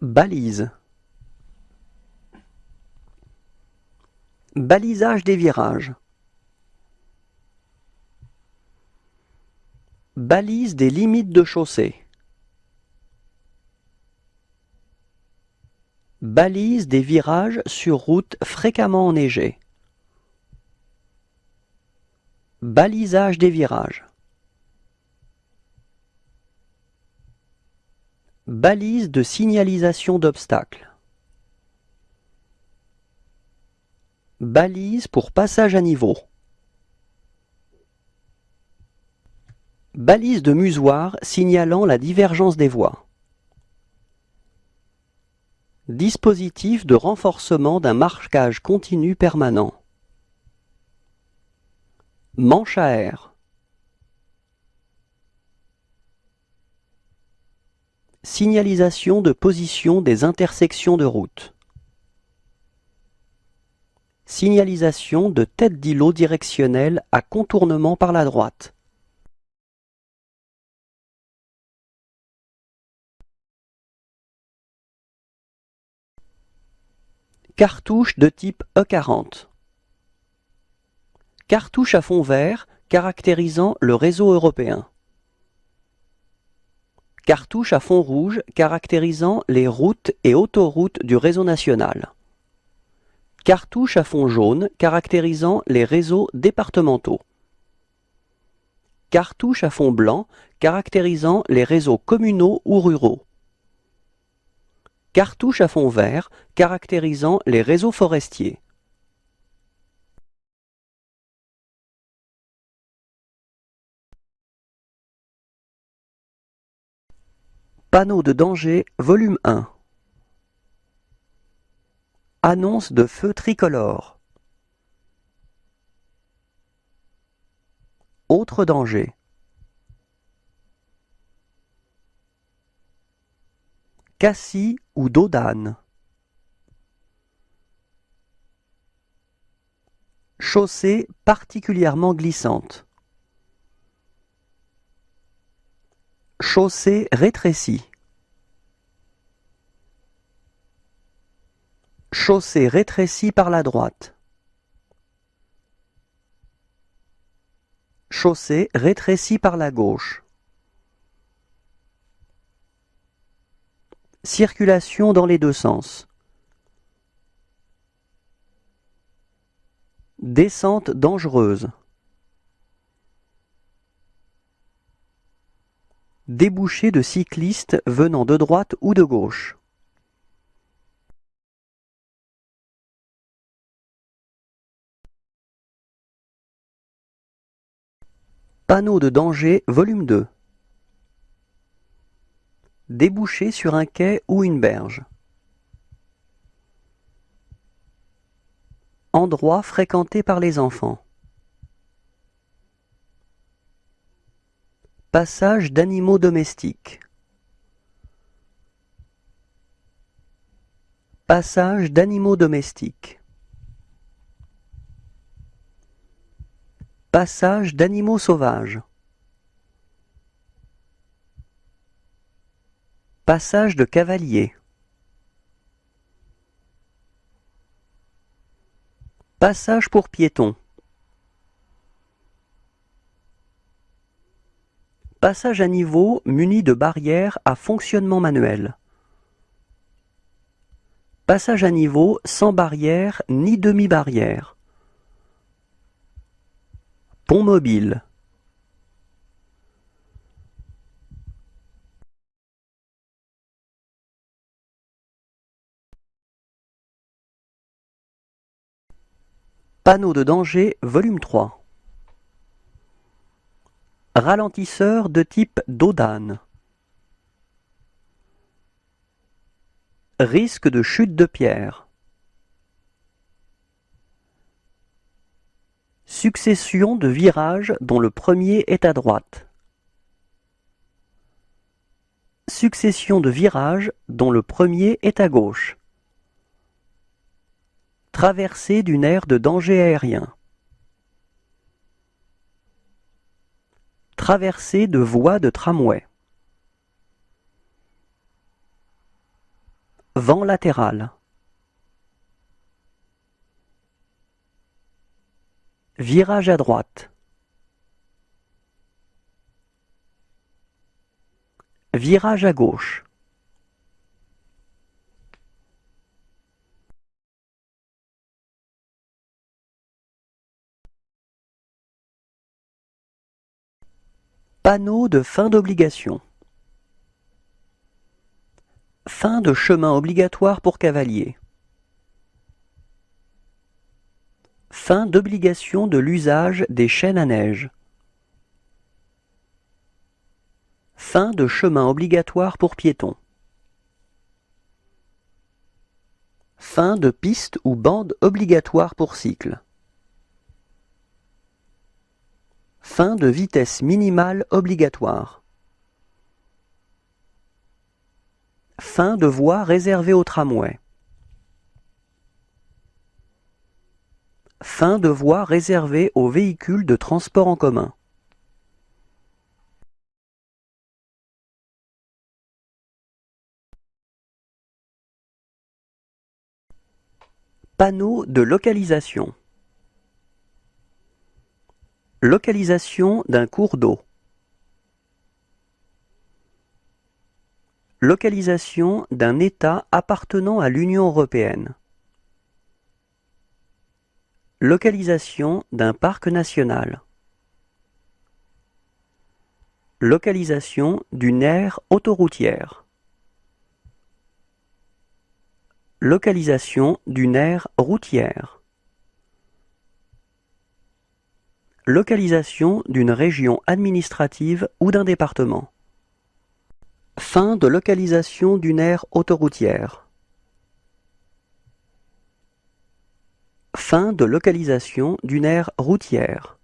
Balise. Balisage des virages. Balise des limites de chaussée. Balise des virages sur route fréquemment enneigée. Balisage des virages. Balise de signalisation d'obstacles. Balise pour passage à niveau. Balise de musoir signalant la divergence des voies. Dispositif de renforcement d'un marquage continu permanent. Manche à air. Signalisation de position des intersections de route. Signalisation de tête d'îlot directionnelle à contournement par la droite. Cartouche de type E40. Cartouche à fond vert caractérisant le réseau européen. Cartouche à fond rouge caractérisant les routes et autoroutes du réseau national. Cartouche à fond jaune caractérisant les réseaux départementaux. Cartouche à fond blanc caractérisant les réseaux communaux ou ruraux. Cartouche à fond vert caractérisant les réseaux forestiers. Panneau de danger, volume 1. Annonce de feu tricolore. Autre danger. Cassis ou dos d'âne. Chaussée particulièrement glissante. Chaussée rétrécie. Chaussée rétrécie par la droite. Chaussée rétrécie par la gauche. Circulation dans les deux sens. Descente dangereuse. Débouché de cyclistes venant de droite ou de gauche. Panneau de danger, volume 2. Débouché sur un quai ou une berge. Endroit fréquenté par les enfants. Passage d'animaux domestiques. Passage d'animaux domestiques. Passage d'animaux sauvages. Passage de cavaliers. Passage pour piétons. Passage à niveau muni de barrières à fonctionnement manuel. Passage à niveau sans barrière ni demi-barrière. Pont mobile. Panneau de danger, volume 3. Ralentisseur de type dos d'âne. Risque de chute de pierre. Succession de virages dont le premier est à droite. Succession de virages dont le premier est à gauche. Traversée d'une aire de danger aérien. Traversée de voies de tramway. Vent latéral. Virage à droite. Virage à gauche. Panneau de fin d'obligation. Fin de chemin obligatoire pour cavaliers. Fin d'obligation de l'usage des chaînes à neige. Fin de chemin obligatoire pour piétons. Fin de piste ou bande obligatoire pour cycle. Fin de vitesse minimale obligatoire. Fin de voie réservée aux tramways. Fin de voie réservée aux véhicules de transport en commun. Panneau de localisation. Localisation d'un cours d'eau. Localisation d'un État appartenant à l'Union européenne. Localisation d'un parc national. Localisation d'une aire autoroutière. Localisation d'une aire routière. Localisation d'une région administrative ou d'un département. Fin de localisation d'une aire autoroutière. Fin de localisation d'une aire routière.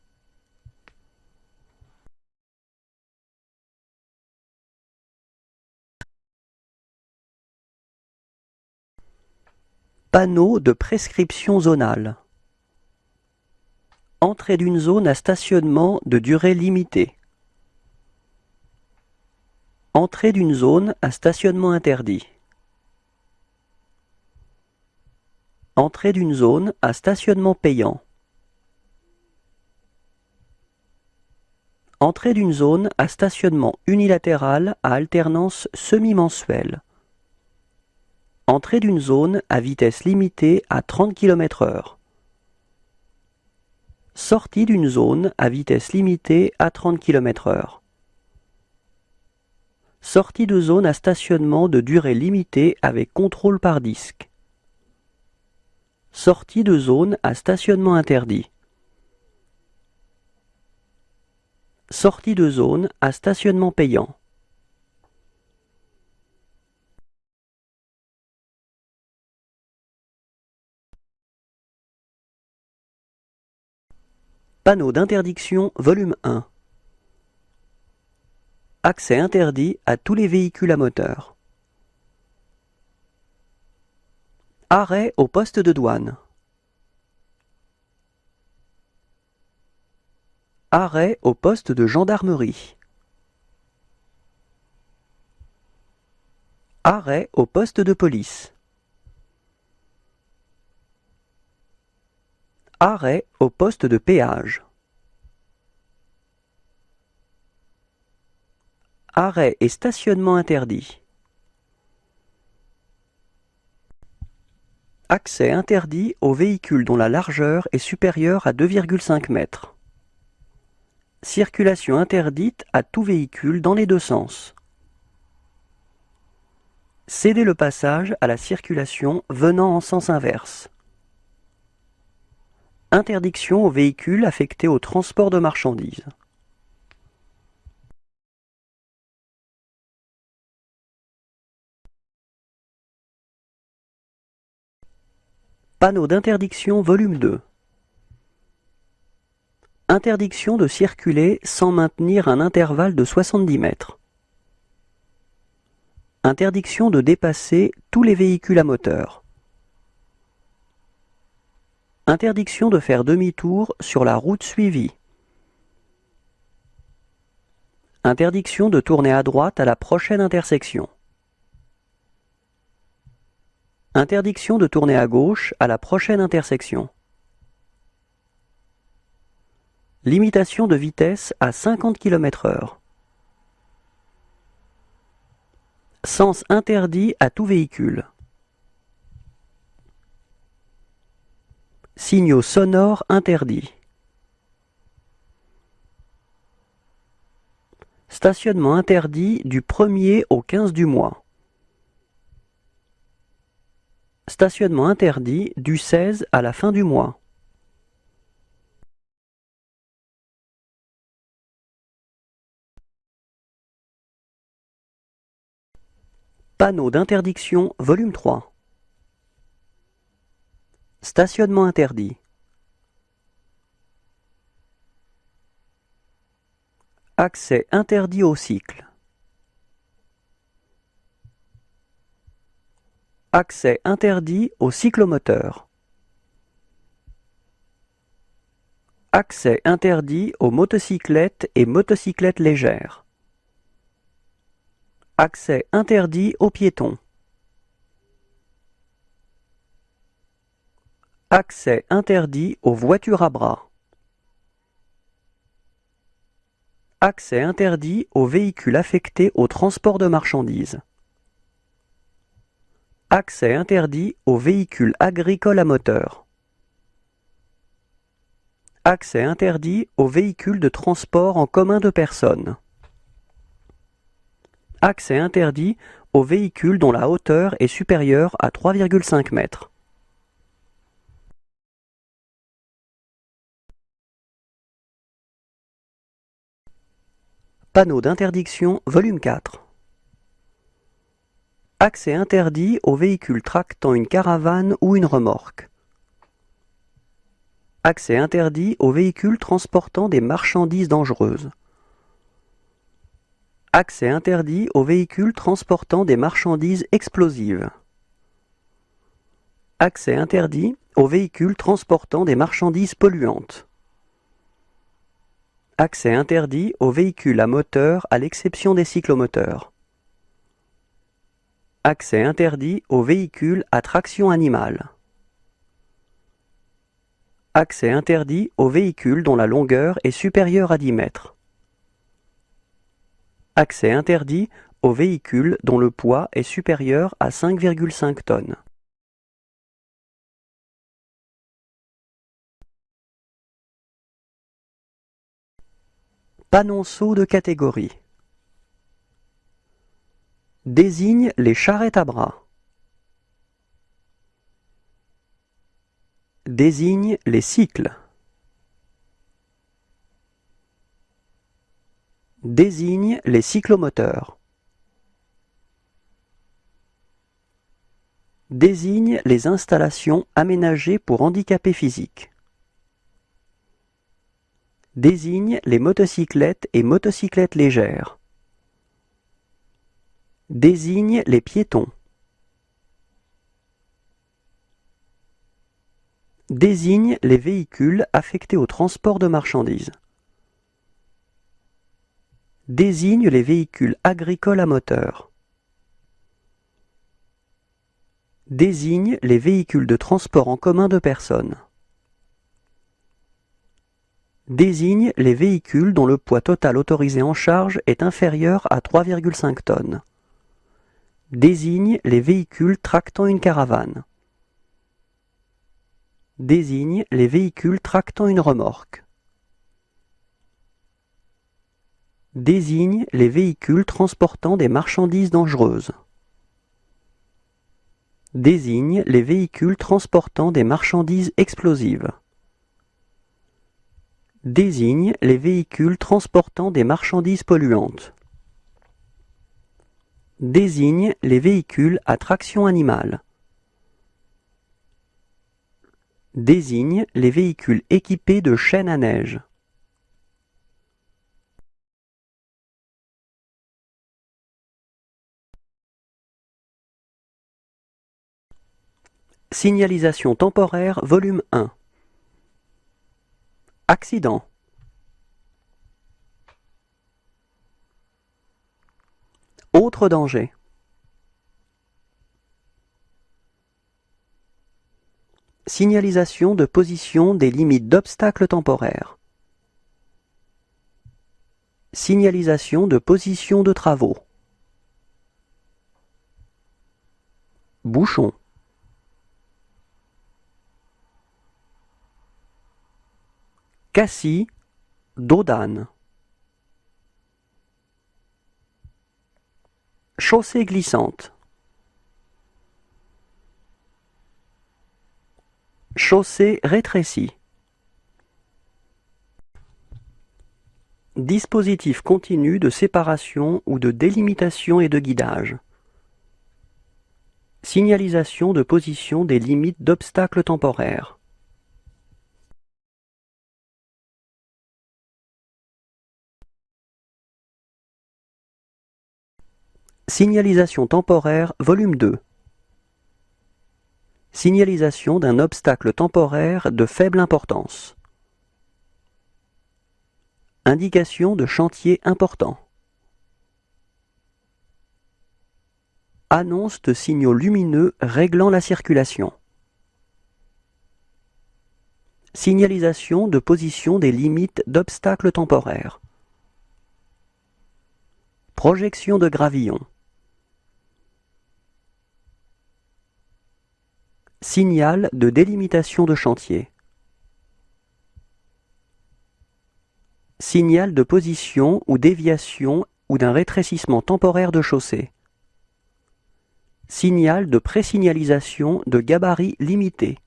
Panneau de prescription zonale. Entrée d'une zone à stationnement de durée limitée. Entrée d'une zone à stationnement interdit. Entrée d'une zone à stationnement payant. Entrée d'une zone à stationnement unilatéral à alternance semi-mensuelle. Entrée d'une zone à vitesse limitée à 30 km/h. Sortie d'une zone à vitesse limitée à 30 km/h. Sortie de zone à stationnement de durée limitée avec contrôle par disque. Sortie de zone à stationnement interdit. Sortie de zone à stationnement payant. Panneau d'interdiction volume 1. Accès interdit à tous les véhicules à moteur. Arrêt au poste de douane. Arrêt au poste de gendarmerie. Arrêt au poste de police. Arrêt au poste de péage. Arrêt et stationnement interdit. Accès interdit aux véhicules dont la largeur est supérieure à 2,5 mètres. Circulation interdite à tout véhicule dans les deux sens. Céder le passage à la circulation venant en sens inverse. Interdiction aux véhicules affectés au transport de marchandises. Panneau d'interdiction volume 2. Interdiction de circuler sans maintenir un intervalle de 70 mètres. Interdiction de dépasser tous les véhicules à moteur. Interdiction de faire demi-tour sur la route suivie. Interdiction de tourner à droite à la prochaine intersection. Interdiction de tourner à gauche à la prochaine intersection. Limitation de vitesse à 50 km/h. Sens interdit à tout véhicule. Signaux sonores interdits. Stationnement interdit du 1er au 15 du mois. Stationnement interdit du 16 à la fin du mois. Panneau d'interdiction, volume 3. Stationnement interdit. Accès interdit au cycle. Accès interdit au cyclomoteur. Accès interdit aux motocyclettes et motocyclettes légères. Accès interdit aux piétons. Accès interdit aux voitures à bras. Accès interdit aux véhicules affectés au transport de marchandises. Accès interdit aux véhicules agricoles à moteur. Accès interdit aux véhicules de transport en commun de personnes. Accès interdit aux véhicules dont la hauteur est supérieure à 3,5 mètres. Panneau d'interdiction, volume 4. Accès interdit aux véhicules tractant une caravane ou une remorque. Accès interdit aux véhicules transportant des marchandises dangereuses. Accès interdit aux véhicules transportant des marchandises explosives. Accès interdit aux véhicules transportant des marchandises polluantes. Accès interdit aux véhicules à moteur à l'exception des cyclomoteurs. Accès interdit aux véhicules à traction animale. Accès interdit aux véhicules dont la longueur est supérieure à 10 mètres. Accès interdit aux véhicules dont le poids est supérieur à 5,5 tonnes. Panonceau de catégorie. Désigne les charrettes à bras. Désigne les cycles. Désigne les cyclomoteurs. Désigne les installations aménagées pour handicapés physiques. Désigne les motocyclettes et motocyclettes légères. Désigne les piétons. Désigne les véhicules affectés au transport de marchandises. Désigne les véhicules agricoles à moteur. Désigne les véhicules de transport en commun de personnes. Désigne les véhicules dont le poids total autorisé en charge est inférieur à 3,5 tonnes. Désigne les véhicules tractant une caravane. Désigne les véhicules tractant une remorque. Désigne les véhicules transportant des marchandises dangereuses. Désigne les véhicules transportant des marchandises explosives. Désigne les véhicules transportant des marchandises polluantes. Désigne les véhicules à traction animale. Désigne les véhicules équipés de chaînes à neige. Signalisation temporaire, volume 1. Accident. Autre danger. Signalisation de position des limites d'obstacles temporaires. Signalisation de position de travaux. Bouchon. Cassis, dos d'âne. Chaussée glissante. Chaussée rétrécie. Dispositif continu de séparation ou de délimitation et de guidage. Signalisation de position des limites d'obstacles temporaires. Signalisation temporaire, volume 2. Signalisation d'un obstacle temporaire de faible importance. Indication de chantier important. Annonce de signaux lumineux réglant la circulation. Signalisation de position des limites d'obstacles temporaires. Projection de gravillon. Signal de délimitation de chantier. Signal de position ou déviation ou d'un rétrécissement temporaire de chaussée. Signal de présignalisation de gabarit limité.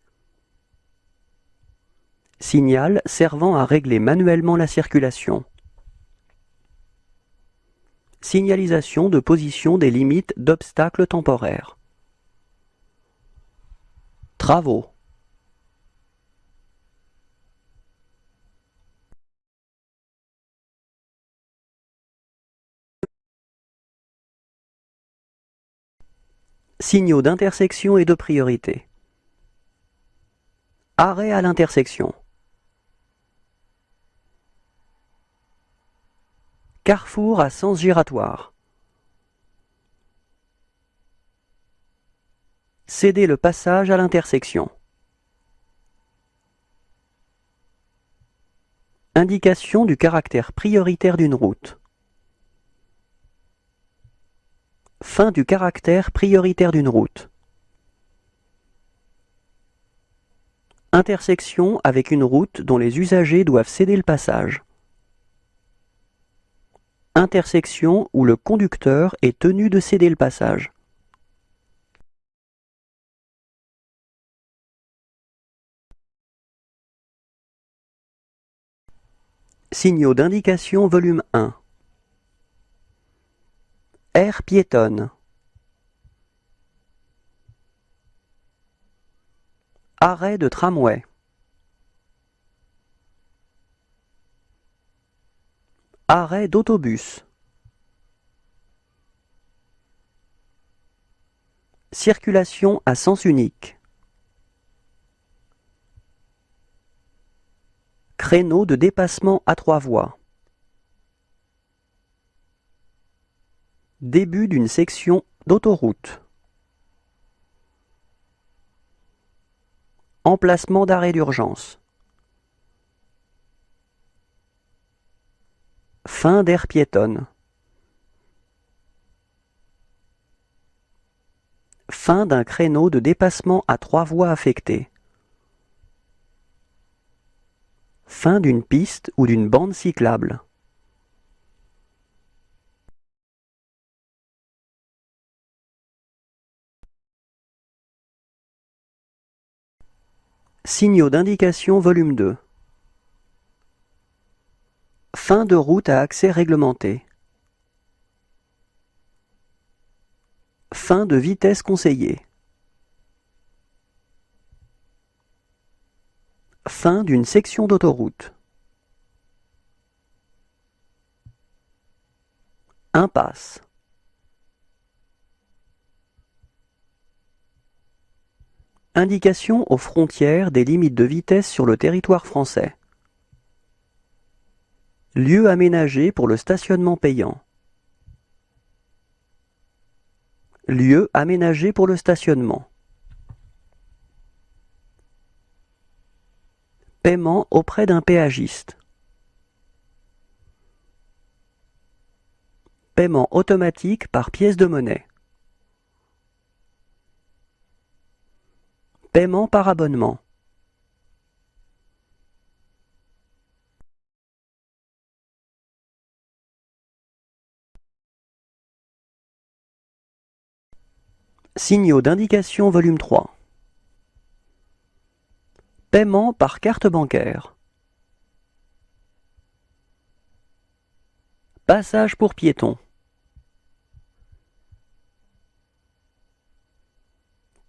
Signal servant à régler manuellement la circulation. Signalisation de position des limites d'obstacles temporaires. Travaux. Signaux d'intersection et de priorité. Arrêt à l'intersection. Carrefour à sens giratoire. Céder le passage à l'intersection. Indication du caractère prioritaire d'une route. Fin du caractère prioritaire d'une route. Intersection avec une route dont les usagers doivent céder le passage. Intersection où le conducteur est tenu de céder le passage. Signaux d'indication volume 1. Aire piétonne. Arrêt de tramway. Arrêt d'autobus. Circulation à sens unique. Créneau de dépassement à 3 voies. Début d'une section d'autoroute. Emplacement d'arrêt d'urgence. Fin d'aire piétonne. Fin d'un créneau de dépassement à 3 voies affectées. Fin d'une piste ou d'une bande cyclable. Signaux d'indication volume 2. Fin de route à accès réglementé. Fin de vitesse conseillée. Fin d'une section d'autoroute. Impasse. Indication aux frontières des limites de vitesse sur le territoire français. Lieu aménagé pour le stationnement payant. Lieu aménagé pour le stationnement. Paiement auprès d'un péagiste. Paiement automatique par pièce de monnaie. Paiement par abonnement. Signaux d'indication volume 3. Paiement par carte bancaire. Passage pour piétons.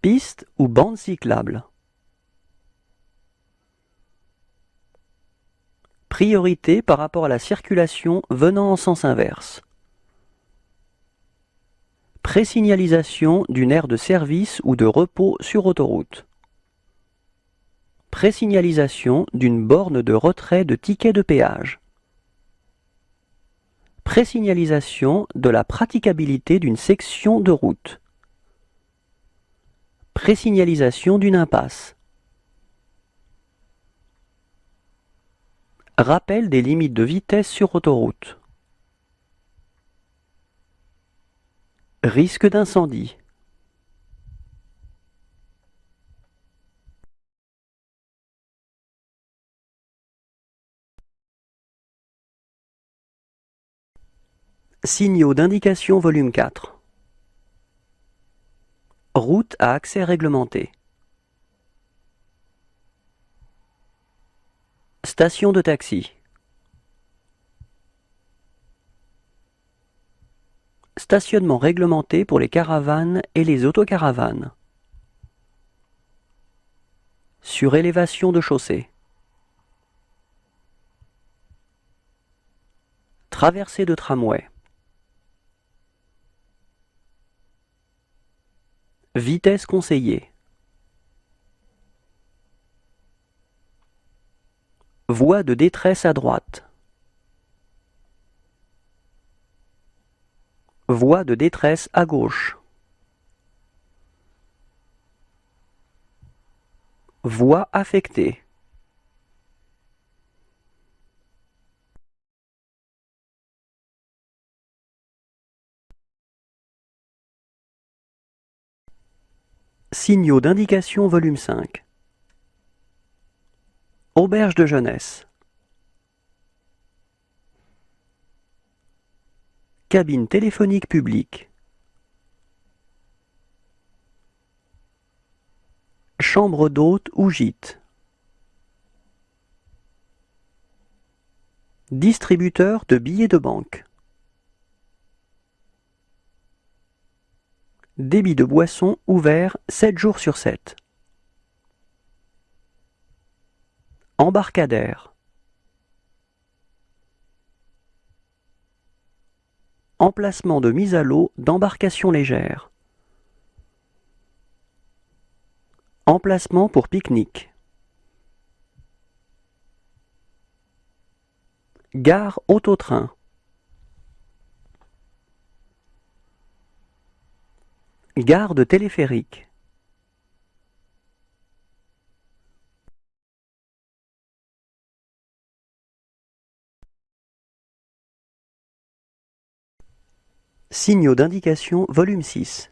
Piste ou bande cyclable. Priorité par rapport à la circulation venant en sens inverse. Présignalisation d'une aire de service ou de repos sur autoroute. Présignalisation d'une borne de retrait de ticket de péage. Présignalisation de la praticabilité d'une section de route. Présignalisation d'une impasse. Rappel des limites de vitesse sur autoroute. Risque d'incendie. Signaux d'indication volume 4. Route à accès réglementé. Station de taxi. Stationnement réglementé pour les caravanes et les autocaravanes. Surélévation de chaussée. Traversée de tramway. Vitesse conseillée. Voie de détresse à droite. Voie de détresse à gauche. Voie affectée. Signaux d'indication volume 5. Auberge de jeunesse. Cabine téléphonique publique. Chambre d'hôte ou gîte. Distributeur de billets de banque. Débit de boisson ouvert 7 jours sur 7. Embarcadère. Emplacement de mise à l'eau d'embarcation légère. Emplacement pour pique-nique. Gare auto-train. Gare de téléphérique. Signaux d'indication volume 6.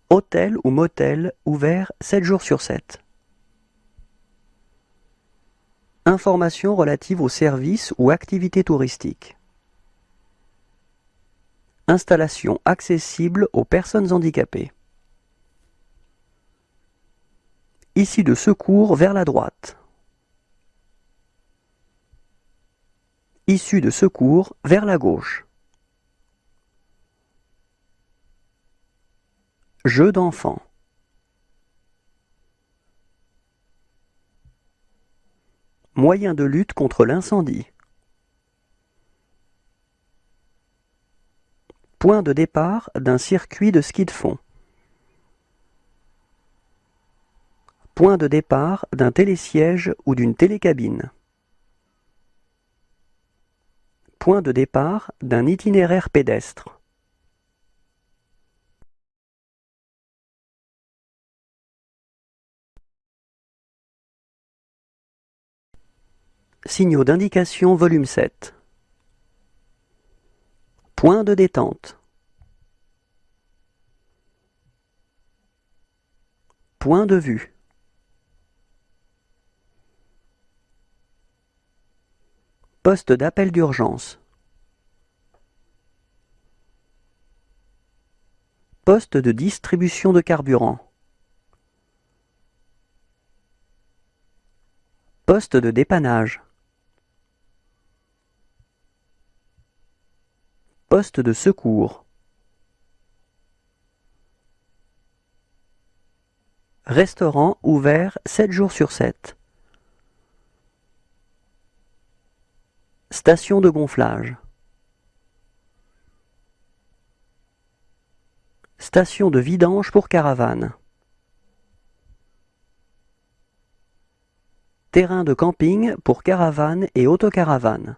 Hôtel ou motel ouvert 7 jours sur 7. Informations relatives aux services ou activités touristiques. Installation accessible aux personnes handicapées. Issue de secours vers la droite. Issue de secours vers la gauche. Jeux d'enfants. Moyens de lutte contre l'incendie. Point de départ d'un circuit de ski de fond. Point de départ d'un télésiège ou d'une télécabine. Point de départ d'un itinéraire pédestre. Signaux d'indication volume 7. Point de détente. Point de vue. Poste d'appel d'urgence. Poste de distribution de carburant. Poste de dépannage. Poste de secours. Restaurant ouvert 7 jours sur 7. Station de gonflage. Station de vidange pour caravane. Terrain de camping pour caravane et autocaravane.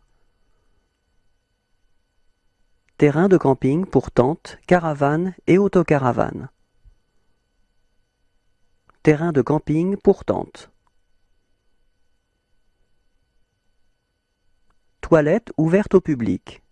Terrain de camping pour tente, caravane et autocaravane. Terrain de camping pour tente. Toilette ouverte au public.